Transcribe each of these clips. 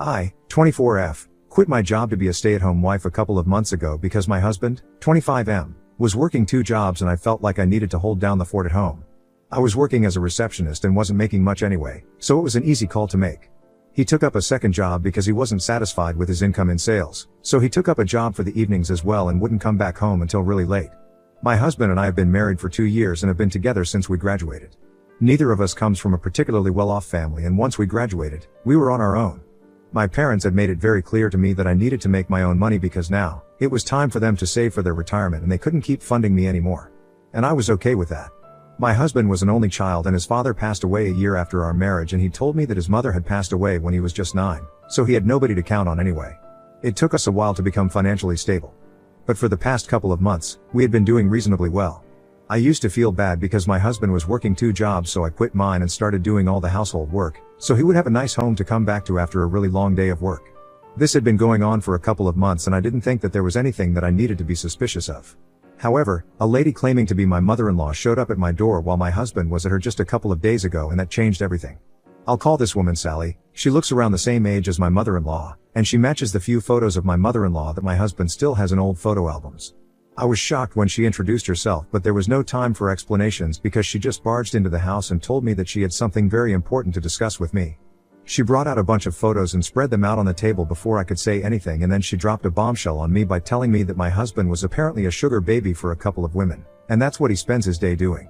I, 24F, quit my job to be a stay-at-home wife a couple of months ago because my husband, 25M, was working 2 jobs and I felt like I needed to hold down the fort at home. I was working as a receptionist and wasn't making much anyway, so it was an easy call to make. He took up a second job because he wasn't satisfied with his income in sales, so he took up a job for the evenings as well and wouldn't come back home until really late. My husband and I have been married for 2 years and have been together since we graduated. Neither of us comes from a particularly well-off family, and once we graduated, we were on our own. My parents had made it very clear to me that I needed to make my own money because now, it was time for them to save for their retirement and they couldn't keep funding me anymore. And I was okay with that. My husband was an only child and his father passed away a year after our marriage, and he told me that his mother had passed away when he was just 9, so he had nobody to count on anyway. It took us a while to become financially stable. But for the past couple of months, we had been doing reasonably well. I used to feel bad because my husband was working 2 jobs, so I quit mine and started doing all the household work, so he would have a nice home to come back to after a really long day of work. This had been going on for a couple of months and I didn't think that there was anything that I needed to be suspicious of. However, a lady claiming to be my mother-in-law showed up at my door while my husband was at her just a couple of days ago, and that changed everything. I'll call this woman Sally. She looks around the same age as my mother-in-law, and she matches the few photos of my mother-in-law that my husband still has in old photo albums. I was shocked when she introduced herself, but there was no time for explanations because she just barged into the house and told me that she had something very important to discuss with me. She brought out a bunch of photos and spread them out on the table before I could say anything, and then she dropped a bombshell on me by telling me that my husband was apparently a sugar baby for a couple of women, and that's what he spends his day doing.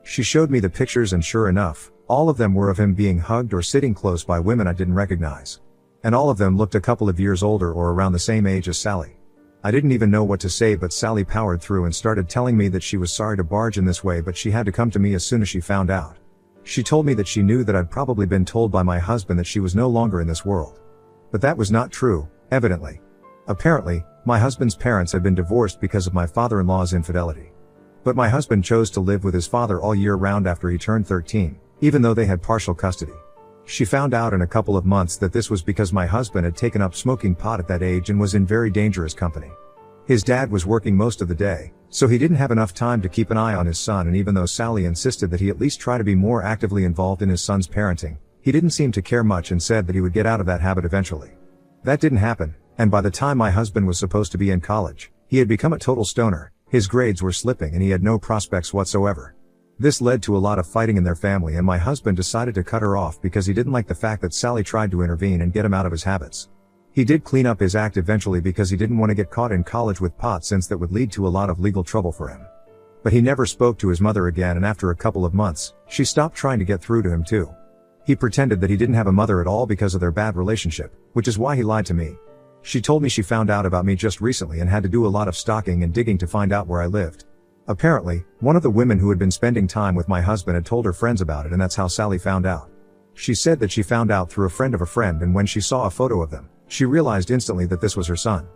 She showed me the pictures and sure enough, all of them were of him being hugged or sitting close by women I didn't recognize. And all of them looked a couple of years older or around the same age as Sally. I didn't even know what to say, but Sally powered through and started telling me that she was sorry to barge in this way, but she had to come to me as soon as she found out. She told me that she knew that I'd probably been told by my husband that she was no longer in this world. But that was not true, evidently. Apparently, my husband's parents had been divorced because of my father-in-law's infidelity. But my husband chose to live with his father all year round after he turned 13, even though they had partial custody. She found out in a couple of months that this was because my husband had taken up smoking pot at that age and was in very dangerous company. His dad was working most of the day, so he didn't have enough time to keep an eye on his son, and even though Sally insisted that he at least try to be more actively involved in his son's parenting, he didn't seem to care much and said that he would get out of that habit eventually. That didn't happen, and by the time my husband was supposed to be in college, he had become a total stoner, his grades were slipping and he had no prospects whatsoever. This led to a lot of fighting in their family, and my husband decided to cut her off because he didn't like the fact that Sally tried to intervene and get him out of his habits. He did clean up his act eventually because he didn't want to get caught in college with pot, since that would lead to a lot of legal trouble for him. But he never spoke to his mother again, and after a couple of months, she stopped trying to get through to him too. He pretended that he didn't have a mother at all because of their bad relationship, which is why he lied to me. She told me she found out about me just recently and had to do a lot of stalking and digging to find out where I lived. Apparently, one of the women who had been spending time with my husband had told her friends about it, and that's how Sally found out. She said that she found out through a friend of a friend, and when she saw a photo of them, she realized instantly that this was her son.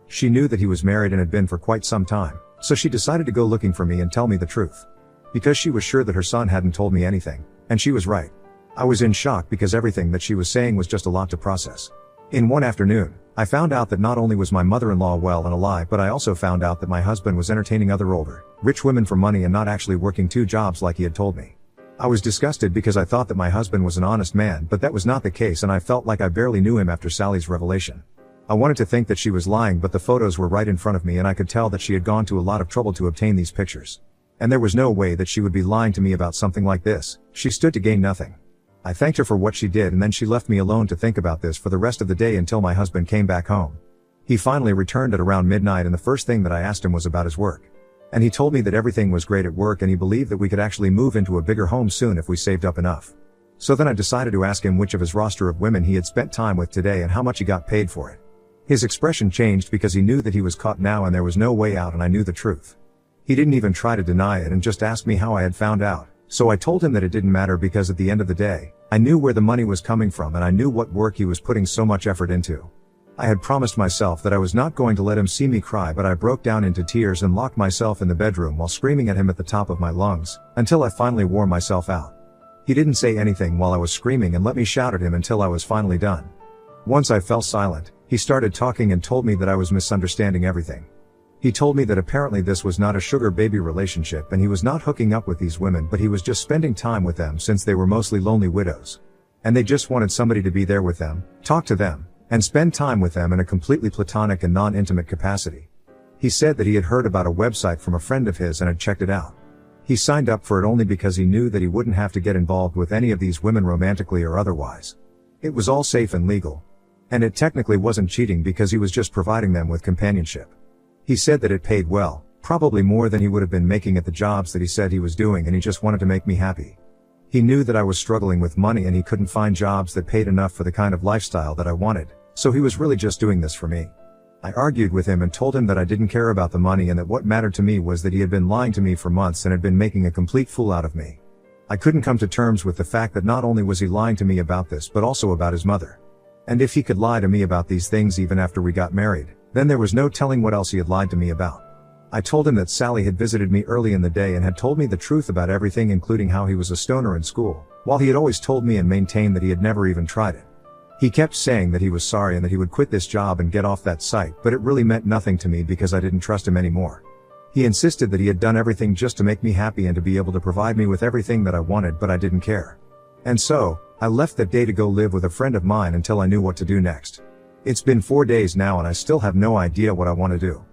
She knew that he was married and had been for quite some time, so she decided to go looking for me and tell me the truth. Because she was sure that her son hadn't told me anything, and she was right. I was in shock because everything that she was saying was just a lot to process. In one afternoon, I found out that not only was my mother-in-law well and alive, but I also found out that my husband was entertaining other older, rich women for money and not actually working 2 jobs like he had told me. I was disgusted because I thought that my husband was an honest man, but that was not the case, and I felt like I barely knew him after Sally's revelation. I wanted to think that she was lying, but the photos were right in front of me and I could tell that she had gone to a lot of trouble to obtain these pictures. And there was no way that she would be lying to me about something like this. She stood to gain nothing. I thanked her for what she did, and then she left me alone to think about this for the rest of the day until my husband came back home. He finally returned at around midnight, and the first thing that I asked him was about his work. And he told me that everything was great at work and he believed that we could actually move into a bigger home soon if we saved up enough. So then I decided to ask him which of his roster of women he had spent time with today and how much he got paid for it. His expression changed because he knew that he was caught now and there was no way out, and I knew the truth. He didn't even try to deny it and just asked me how I had found out. So I told him that it didn't matter because at the end of the day, I knew where the money was coming from and I knew what work he was putting so much effort into. I had promised myself that I was not going to let him see me cry, but I broke down into tears and locked myself in the bedroom while screaming at him at the top of my lungs, until I finally wore myself out. He didn't say anything while I was screaming and let me shout at him until I was finally done. Once I fell silent, he started talking and told me that I was misunderstanding everything. He told me that apparently this was not a sugar baby relationship and he was not hooking up with these women, but he was just spending time with them since they were mostly lonely widows. And they just wanted somebody to be there with them, talk to them, and spend time with them in a completely platonic and non-intimate capacity. He said that he had heard about a website from a friend of his and had checked it out. He signed up for it only because he knew that he wouldn't have to get involved with any of these women romantically or otherwise. It was all safe and legal. And it technically wasn't cheating because he was just providing them with companionship. He said that it paid well, probably more than he would have been making at the jobs that he said he was doing, and he just wanted to make me happy. He knew that I was struggling with money and he couldn't find jobs that paid enough for the kind of lifestyle that I wanted, so he was really just doing this for me. I argued with him and told him that I didn't care about the money and that what mattered to me was that he had been lying to me for months and had been making a complete fool out of me. I couldn't come to terms with the fact that not only was he lying to me about this but also about his mother. And if he could lie to me about these things even after we got married, then there was no telling what else he had lied to me about. I told him that Sally had visited me early in the day and had told me the truth about everything, including how he was a stoner in school, while he had always told me and maintained that he had never even tried it. He kept saying that he was sorry and that he would quit this job and get off that site, but it really meant nothing to me because I didn't trust him anymore. He insisted that he had done everything just to make me happy and to be able to provide me with everything that I wanted, but I didn't care. And so, I left that day to go live with a friend of mine until I knew what to do next. It's been 4 days now and I still have no idea what I want to do.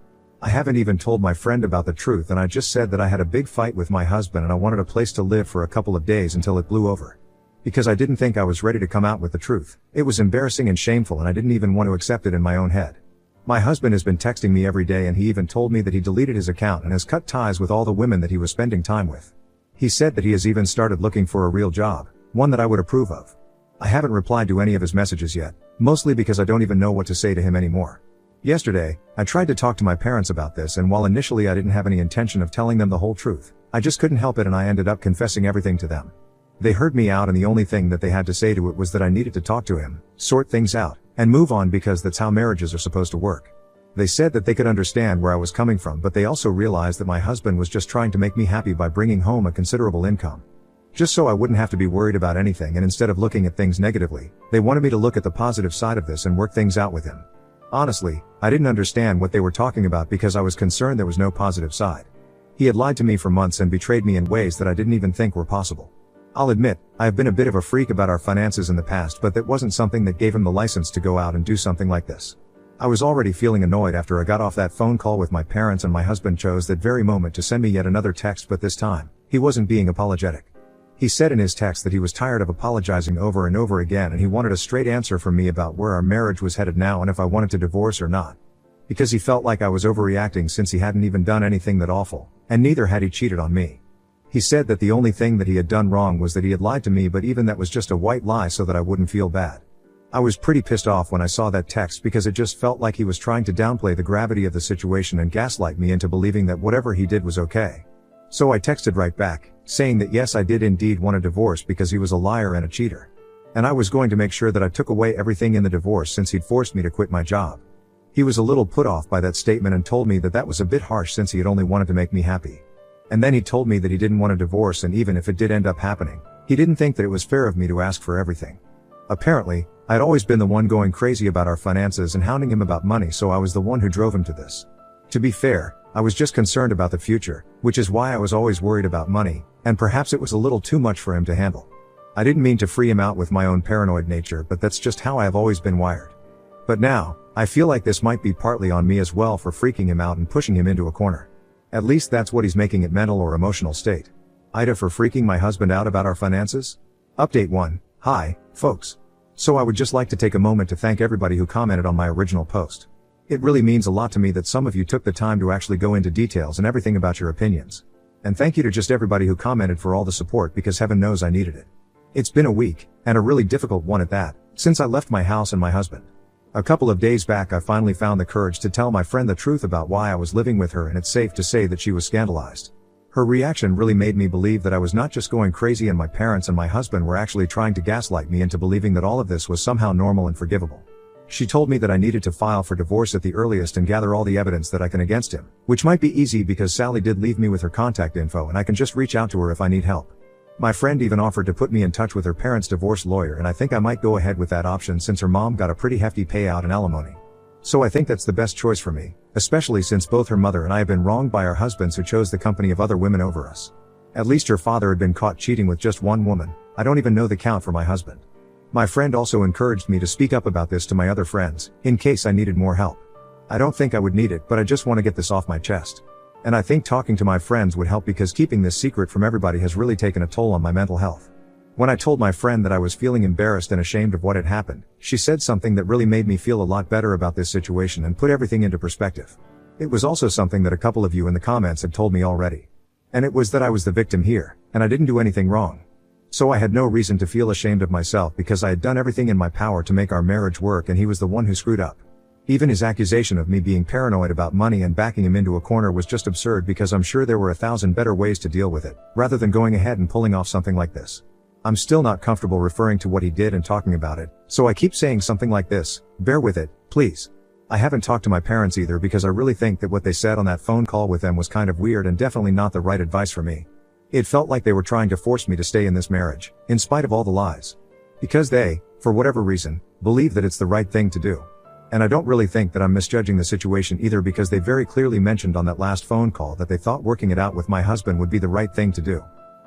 I haven't even told my friend about the truth, and I just said that I had a big fight with my husband and I wanted a place to live for a couple of days until it blew over. Because I didn't think I was ready to come out with the truth. It was embarrassing and shameful and I didn't even want to accept it in my own head. My husband has been texting me every day and he even told me that he deleted his account and has cut ties with all the women that he was spending time with. He said that he has even started looking for a real job, one that I would approve of. I haven't replied to any of his messages yet, mostly because I don't even know what to say to him anymore. Yesterday, I tried to talk to my parents about this, and while initially I didn't have any intention of telling them the whole truth, I just couldn't help it and I ended up confessing everything to them. They heard me out and the only thing that they had to say to it was that I needed to talk to him, sort things out, and move on because that's how marriages are supposed to work. They said that they could understand where I was coming from, but they also realized that my husband was just trying to make me happy by bringing home a considerable income. Just so I wouldn't have to be worried about anything, and instead of looking at things negatively, they wanted me to look at the positive side of this and work things out with him. Honestly, I didn't understand what they were talking about because I was concerned there was no positive side. He had lied to me for months and betrayed me in ways that I didn't even think were possible. I'll admit, I have been a bit of a freak about our finances in the past, but that wasn't something that gave him the license to go out and do something like this. I was already feeling annoyed after I got off that phone call with my parents, and my husband chose that very moment to send me yet another text, but this time, he wasn't being apologetic. He said in his text that he was tired of apologizing over and over again and he wanted a straight answer from me about where our marriage was headed now and if I wanted to divorce or not. Because he felt like I was overreacting since he hadn't even done anything that awful, and neither had he cheated on me. He said that the only thing that he had done wrong was that he had lied to me, but even that was just a white lie so that I wouldn't feel bad. I was pretty pissed off when I saw that text because it just felt like he was trying to downplay the gravity of the situation and gaslight me into believing that whatever he did was okay. So I texted right back, saying that yes, I did indeed want a divorce because he was a liar and a cheater. And I was going to make sure that I took away everything in the divorce since he'd forced me to quit my job. He was a little put off by that statement and told me that that was a bit harsh since he had only wanted to make me happy. And then he told me that he didn't want a divorce, and even if it did end up happening, he didn't think that it was fair of me to ask for everything. Apparently, I'd always been the one going crazy about our finances and hounding him about money, so I was the one who drove him to this. To be fair, I was just concerned about the future, which is why I was always worried about money, and perhaps it was a little too much for him to handle. I didn't mean to free him out with my own paranoid nature, but that's just how I have always been wired. But now, I feel like this might be partly on me as well for freaking him out and pushing him into a corner. At least that's what he's making it, mental or emotional state. Ida for freaking my husband out about our finances? Update 1. Hi, folks. So I would just like to take a moment to thank everybody who commented on my original post. It really means a lot to me that some of you took the time to actually go into details and everything about your opinions. And thank you to just everybody who commented for all the support, because heaven knows I needed it. It's been a week, and a really difficult one at that, since I left my house and my husband. A couple of days back I finally found the courage to tell my friend the truth about why I was living with her, and it's safe to say that she was scandalized. Her reaction really made me believe that I was not just going crazy and my parents and my husband were actually trying to gaslight me into believing that all of this was somehow normal and forgivable. She told me that I needed to file for divorce at the earliest and gather all the evidence that I can against him, which might be easy because Sally did leave me with her contact info and I can just reach out to her if I need help. My friend even offered to put me in touch with her parents' divorce lawyer, and I think I might go ahead with that option since her mom got a pretty hefty payout in alimony. So I think that's the best choice for me, especially since both her mother and I have been wronged by our husbands who chose the company of other women over us. At least her father had been caught cheating with just one woman. I don't even know the count for my husband. My friend also encouraged me to speak up about this to my other friends, in case I needed more help. I don't think I would need it, but I just want to get this off my chest. And I think talking to my friends would help because keeping this secret from everybody has really taken a toll on my mental health. When I told my friend that I was feeling embarrassed and ashamed of what had happened, she said something that really made me feel a lot better about this situation and put everything into perspective. It was also something that a couple of you in the comments had told me already. And it was that I was the victim here, and I didn't do anything wrong. So I had no reason to feel ashamed of myself because I had done everything in my power to make our marriage work and he was the one who screwed up. Even his accusation of me being paranoid about money and backing him into a corner was just absurd because I'm sure there were 1,000 better ways to deal with it, rather than going ahead and pulling off something like this. I'm still not comfortable referring to what he did and talking about it, so I keep saying something like this. Bear with it, please. I haven't talked to my parents either because I really think that what they said on that phone call with them was kind of weird and definitely not the right advice for me. It felt like they were trying to force me to stay in this marriage, in spite of all the lies. Because they, for whatever reason, believe that it's the right thing to do. And I don't really think that I'm misjudging the situation either because they very clearly mentioned on that last phone call that they thought working it out with my husband would be the right thing to do.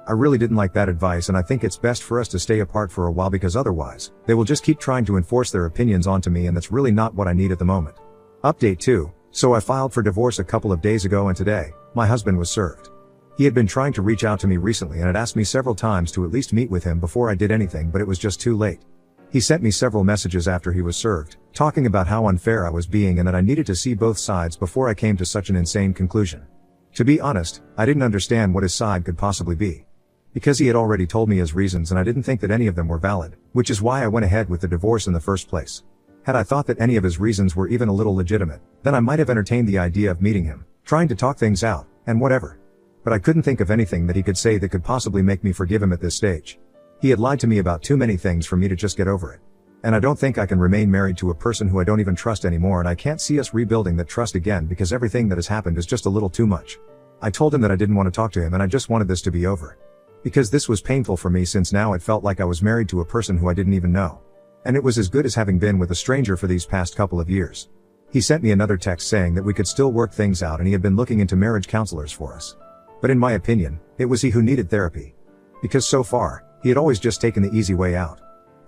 I really didn't like that advice and I think it's best for us to stay apart for a while because otherwise, they will just keep trying to enforce their opinions onto me and that's really not what I need at the moment. Update 2. So I filed for divorce a couple of days ago and today, my husband was served. He had been trying to reach out to me recently and had asked me several times to at least meet with him before I did anything but it was just too late. He sent me several messages after he was served, talking about how unfair I was being and that I needed to see both sides before I came to such an insane conclusion. To be honest, I didn't understand what his side could possibly be. Because he had already told me his reasons and I didn't think that any of them were valid, which is why I went ahead with the divorce in the first place. Had I thought that any of his reasons were even a little legitimate, then I might have entertained the idea of meeting him, trying to talk things out, and whatever. But I couldn't think of anything that he could say that could possibly make me forgive him at this stage. He had lied to me about too many things for me to just get over it. And I don't think I can remain married to a person who I don't even trust anymore and I can't see us rebuilding that trust again because everything that has happened is just a little too much. I told him that I didn't want to talk to him and I just wanted this to be over. Because this was painful for me since now it felt like I was married to a person who I didn't even know. And it was as good as having been with a stranger for these past couple of years. He sent me another text saying that we could still work things out and he had been looking into marriage counselors for us. But in my opinion, it was he who needed therapy. Because so far, he had always just taken the easy way out.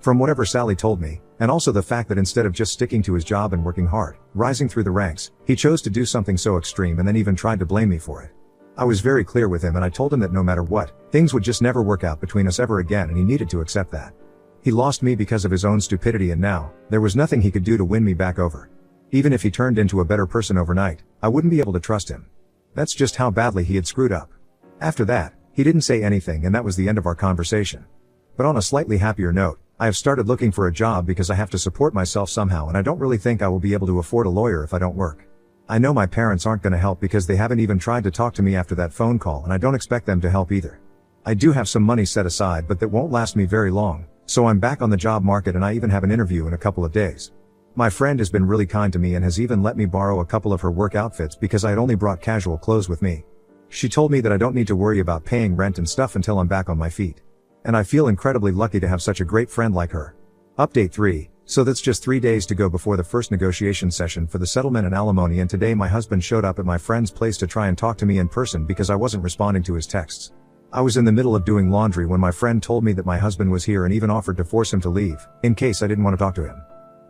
From whatever Sally told me, and also the fact that instead of just sticking to his job and working hard, rising through the ranks, he chose to do something so extreme and then even tried to blame me for it. I was very clear with him and I told him that no matter what, things would just never work out between us ever again and he needed to accept that. He lost me because of his own stupidity and now, there was nothing he could do to win me back over. Even if he turned into a better person overnight, I wouldn't be able to trust him. That's just how badly he had screwed up. After that, he didn't say anything and that was the end of our conversation. But on a slightly happier note, I have started looking for a job because I have to support myself somehow and I don't really think I will be able to afford a lawyer if I don't work. I know my parents aren't going to help because they haven't even tried to talk to me after that phone call and I don't expect them to help either. I do have some money set aside but that won't last me very long, so I'm back on the job market and I even have an interview in a couple of days. My friend has been really kind to me and has even let me borrow a couple of her work outfits because I had only brought casual clothes with me. She told me that I don't need to worry about paying rent and stuff until I'm back on my feet. And I feel incredibly lucky to have such a great friend like her. Update 3. So that's just 3 days to go before the first negotiation session for the settlement and alimony and today my husband showed up at my friend's place to try and talk to me in person because I wasn't responding to his texts. I was in the middle of doing laundry when my friend told me that my husband was here and even offered to force him to leave, in case I didn't want to talk to him.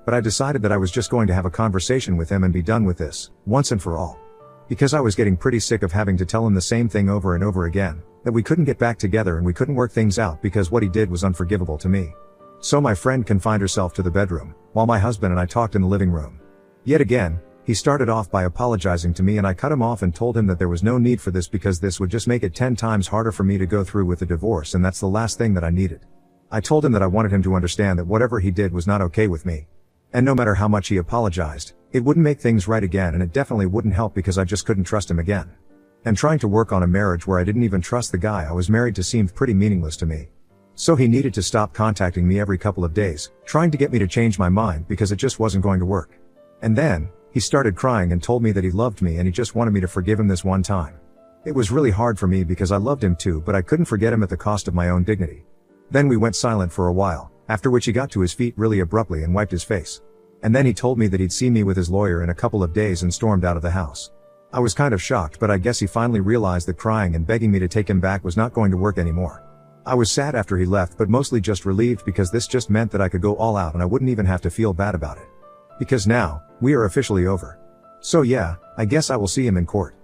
But I decided that I was just going to have a conversation with him and be done with this, once and for all. Because I was getting pretty sick of having to tell him the same thing over and over again, that we couldn't get back together and we couldn't work things out because what he did was unforgivable to me. So my friend confined herself to the bedroom, while my husband and I talked in the living room. Yet again, he started off by apologizing to me and I cut him off and told him that there was no need for this because this would just make it 10 times harder for me to go through with the divorce and that's the last thing that I needed. I told him that I wanted him to understand that whatever he did was not okay with me. And no matter how much he apologized, it wouldn't make things right again and it definitely wouldn't help because I just couldn't trust him again. And trying to work on a marriage where I didn't even trust the guy I was married to seemed pretty meaningless to me. So he needed to stop contacting me every couple of days, trying to get me to change my mind because it just wasn't going to work. And then, he started crying and told me that he loved me and he just wanted me to forgive him this one time. It was really hard for me because I loved him too, but I couldn't forget him at the cost of my own dignity. Then we went silent for a while, after which he got to his feet really abruptly and wiped his face. And then he told me that he'd see me with his lawyer in a couple of days and stormed out of the house. I was kind of shocked, but I guess he finally realized that crying and begging me to take him back was not going to work anymore. I was sad after he left, but mostly just relieved because this just meant that I could go all out and I wouldn't even have to feel bad about it. Because now, we are officially over. So yeah, I guess I will see him in court.